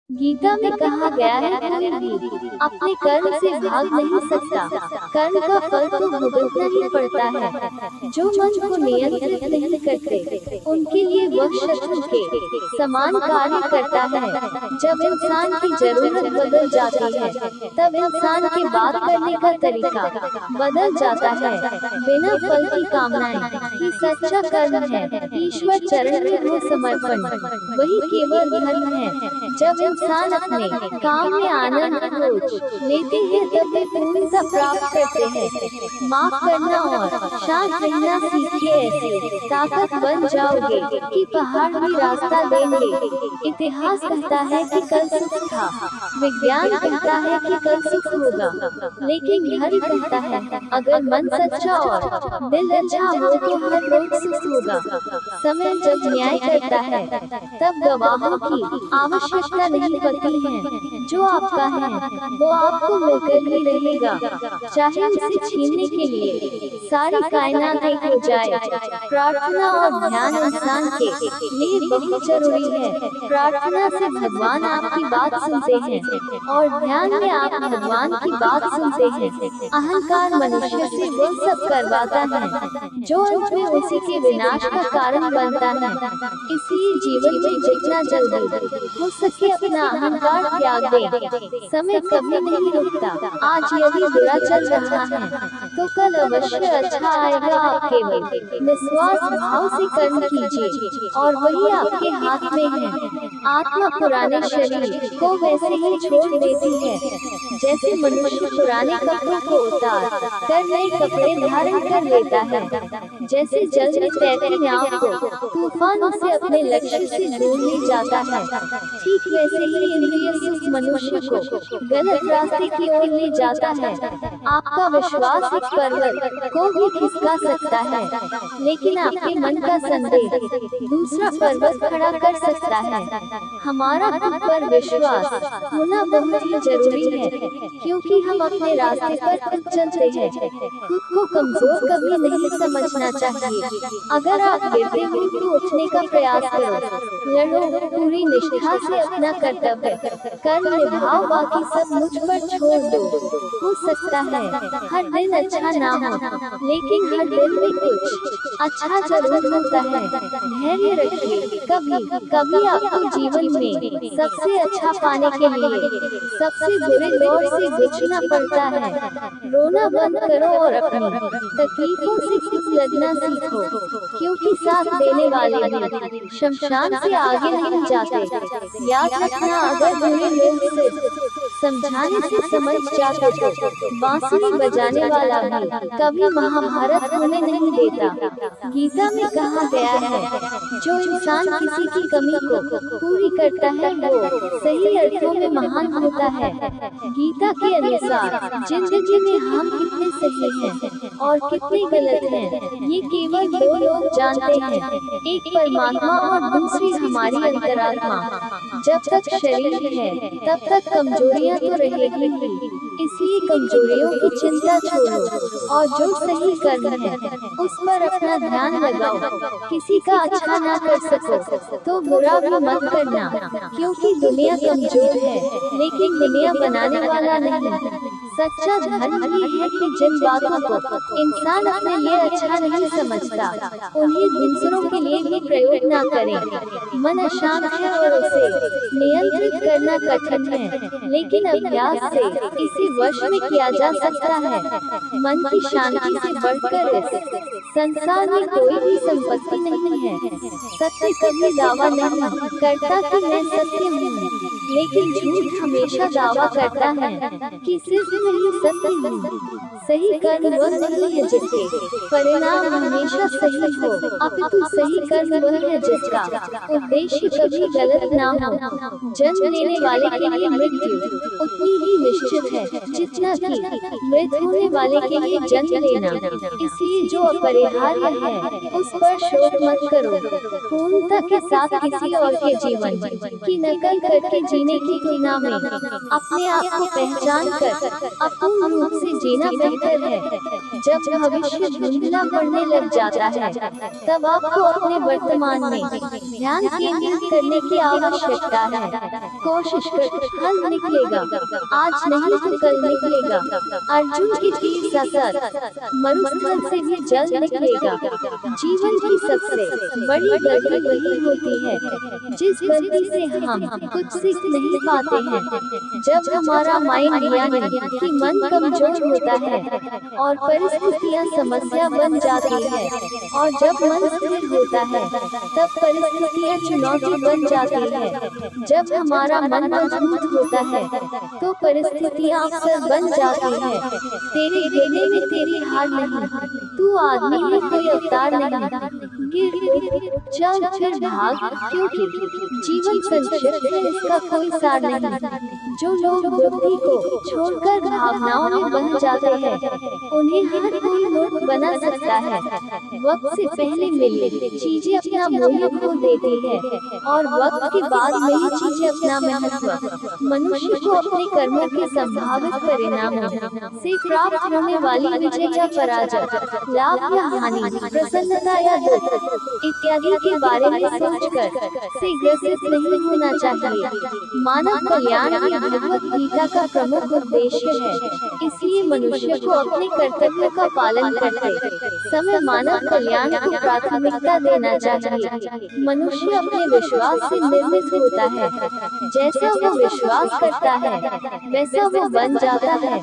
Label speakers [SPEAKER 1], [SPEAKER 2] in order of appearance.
[SPEAKER 1] गीता में कहा गया है कोई भी अपने कर्म से भाग नहीं सकता। कर्म का फल तो भुगतना ही पड़ता है। जो मन को नियंत्रित नहीं करते उनके लिए वह शत्रु के समान कार्य करता है। जब इंसान की जरूरत बदल जाती है तब इंसान के बात करने का तरीका बदल जाता है। बिना फल की कामनाएं ही सच्चा कर्म है। ईश्वर चरण में हो समर्पण वही केवल धर्म है। जब इंसान अपने काम में आनंद खोज लेते हैं तब वे पूर्णता प्राप्त करते हैं। माफ करना और शांत रहना सीखिए, ऐसे ताकत बन जाओगे कि पहाड़ भी रास्ता देंगे। इतिहास कहता है कि कल सुख था, विज्ञान कहता है कि कल सुख होगा, लेकिन धर्म कहता है अगर मन सच्चा और दिल अच्छा हो तो हर रोज सुख होगा। समय जब न्याय करता है तब गवाहों की आवश्यकता नहीं पड़ती है। जो आपका है वो आपको मिलकर ही रहेगा, चाहे उसे छीनने के लिए सारी कायनात एक हो जाए। प्रार्थना और ध्यान इंसान के लिए बहुत जरूरी है। प्रार्थना से भगवान आपकी बात सुनते हैं और ध्यान में आप भगवान की बात सुनते हैं। अहंकार मनुष्य से वो सब करवाता है जो अंत में उसी के विनाश का कारण बनता है। इसलिए जीवन में जितना जल्दी हो सके अपना अहंकार त्याग दे। समय कभी नहीं रुकता। आज यदि बुरा चल रहा है तो कल अवश्य अच्छा आएगा। आप केवल निस्वार्थ भाव से कर्म कीजिए और वही आपके हाथ में है। आत्मा पुराने शरीर को वैसे ही छोड़ देती है जैसे मनुष्य पुराने कपड़ों को उतार कर नए कपड़े धारण कर लेता है। जैसे जल में तैरती नाव को तूफान उसे अपने लक्ष्य से दूर ले जाता है, ठीक वैसे ही इंद्रिय सुख मनुष्य को गलत रास्ते की ओर ले जाता है। आपका विश्वास एक पर्वत को भी खिसका सकता है, लेकिन आपके मन का संदेह दूसरा पर्वत खड़ा कर सकता है। हमारा खुद पर विश्वास होना बहुत ही जरूरी है, क्योंकि हम अपने रास्ते पर खुद चलते हैं। खुद को कमजोर कभी नहीं समझना चाहिए। अगर आप गिरते हो तो उठने का प्रयास करो, लड़ो पूरी निष्ठा से अपना कर्तव्य कर्म निभाओ, बाकी सब मुझ पर छोड़ दो। हो सकता है हर दिन अच्छा ना हो, लेकिन हर दिन में कुछ अच्छा जरूर होता है। धैर्य रखिए, कभी कभी आपको जीवन में सबसे अच्छा पाने के लिए सबसे बुरे दौर से गुजरना पड़ता है। रोना बंद करो और अपनी तकलीफों से खुद लड़ना सीखो, क्योंकि साथ देने वाले भी शमशान से आगे नहीं जाते। याद रखना, अगर बुरे लोग सिर्फ समझाने से समझ जाते तो बांसुरी बजाने वाला भी कभी महाभारत होने नहीं देता। गीता में कहा गया है जो इंसान किसी की कमी को पूरी करता है वो सही अर्थों में महान होता है। गीता के अनुसार जिंदगी में हम कितने सही हैं और कितने गलत हैं ये केवल दो लोग जानते हैं, एक परमात्मा और दूसरी हमारी अंतरात्मा। जब तक शरीर है तब तक कमजोरियां तो रहेगी ही, इसलिए कमजोरियों की चिंता छोड़ो और जो सही कर्म है उस पर अपना ध्यान लगाओ। किसी का अच्छा ना कर सको तो बुरा भी मत करना, क्योंकि दुनिया कमजोर है लेकिन दुनिया बनाने वाला नहीं। सच्चा धर्म ये है कि जिन बातों को इंसान अपने लिए अच्छा नहीं समझता उन्हें दूसरों के लिए भी प्रयोग ना करें। मन अशांत है और उसे नियंत्रित करना कठिन है, लेकिन अभ्यास से इसे वश में किया जा सकता है। मन की शांति से बढ़कर इस संसार में कोई भी संपत्ति नहीं है। सत्य कभी दावा नहीं करता कि मैं सत्य हूँ, लेकिन झूठ हमेशा दावा करता है कि सिर्फ नहीं सत्य हूँ। सही कर्म वह नहीं है जिसके परिणाम हमेशा सही हो, अपितु सही कर्म वह है जिसका उद्देश्य कभी गलत ना हो। जन्म लेने वाले के लिए मृत्यु उतनी ही निश्चित है जितना कि मृत होने वाले के लिए जन्म लेना। इसलिए जो अपरिहार्य है उस पर शोक मत करो। पूर्णता के साथ किसी और के जीवन की नकल करके जीना जीने की तुलना में अपने आप को पहचान कर अपूर्ण रूप से जीना बेहतर है। जब भविष्य धुंधला पड़ने लग जाता है, तब आपको अपने वर्तमान में ध्यान केंद्रित करने की आवश्यकता है। कोशिश कर, हल निकलेगा, आज नहीं तो कल निकलेगा। अर्जुन की तीर सा सर मरुस्थल से भी जल्द निकलेगा। जीवन की सबसे बड़ी गलती वही होती है जिस गलती से हम कुछ सीख नहीं पाते हैं। जब हमारा माइंड यानी कि मन कमजोर होता है और परिस्थितियां समस्या बन जाती है, और जब मन स्थिर होता है तब परिस्थितियां चुनौती बन जाती है। जब हमारा मन मजबूत होता है तो परिस्थितियां अवसर बन जाती है। तेरे गिरने में तेरी हार नहीं, तू आदमी है कोई अवतार नहीं। गिर चल फिर भाग, क्योंकि जीवन संक्षिप्त है, इसका कोई सार नहीं। जो लोग बुद्धि को छोड़कर भावनाओं में बह जाते हैं, उन्हें हर कोई मूर्ख बना सकता है। वक्त से पहले मिली चीजें अपना मूल्य खो देती है, और वक्त के बाद मिली चीजें अपना महत्व। मनुष्य को अपने कर्मों के संभावित परिणामों से प्राप्त होने वाली विजय या पराजय, लाभ या हानि, प्रसन्नता या दुख इत्यादि के बारे में सोचकर से ग्रसित नहीं होना चाहिए। मानव कल्याण ही भगवत गीता का प्रमुख उद्देश्य है। इसलिए मनुष्य को अपने कर्तव्य का पालन करते समय मानव कल्याण को प्राथमिकता देना चाहिए। मनुष्य अपने विश्वास से निर्मित होता है। जैसा वो विश्वास करता है वैसा वो बन जाता है।